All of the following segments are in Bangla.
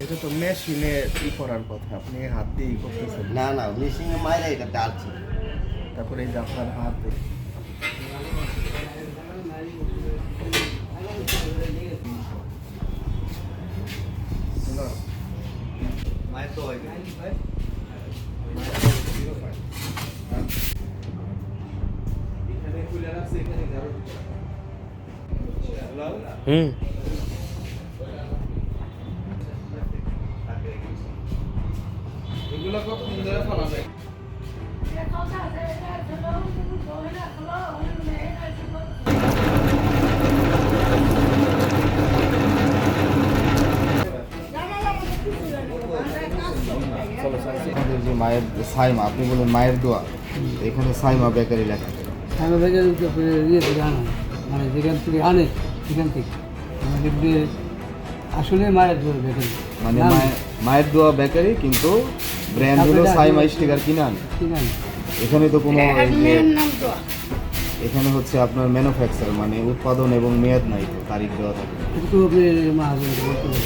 এটা তো মেশিনে করার কথা, আপনি হাত দিয়েই করতেছেন। না না, মেশিনে মাইরা এটা ডালছি। তারপরে এই যে আপনার হাতে মায়ের তো হয় হুম এগুলো কতদিন ধরে ফেলা যায়? আমাদের যে মায়ের সাইমা, আপনি বলেন মায়ের দোয়া, এখানে সাইমা বেকারি লেখা। সাইমা বেকারি ইয়ে থেকে আনা, মানে যেখান থেকে আনে সেখান থেকে আমাদের আসলে মায়ের দোয়া বেকারি, মানে মায়ের দোয়া বেকারি, কিন্তু ব্র্যান্ড হলো সাইমা স্টিকার কিনে আনে। ঠিক আছে। এখানে তো কোনো এখানে হচ্ছে আপনার ম্যানুফ্যাকচার, মানে উৎপাদন এবং মেয়াদ নাই, তো তারিখ দেওয়া থাকে। একটু আপনি মহাজনকে বলতে পারেন,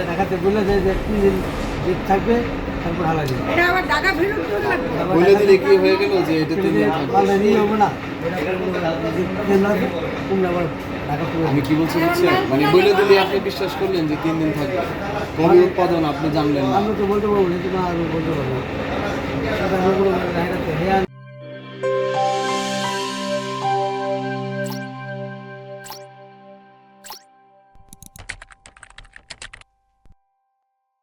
দেখাতে বললে যে 3 দিন ডেট থাকবে, তারপর হালা দিবে। বলে দিলে কি হয়ে গেল যে এটা 3 দিন থাকবে? পাল্টা নিয়ে হবে না, তোমরা আবার ঢাকা পুরো আমি কি বলছি বুঝছেন? মানে বলে দিলে আপনি বিশ্বাস করলেন যে 3 দিন থাকবে, কবে উৎপাদন আপনি জানলেন না। আমরা তো বলতে পারবো না, তোমার বলতে পারবো।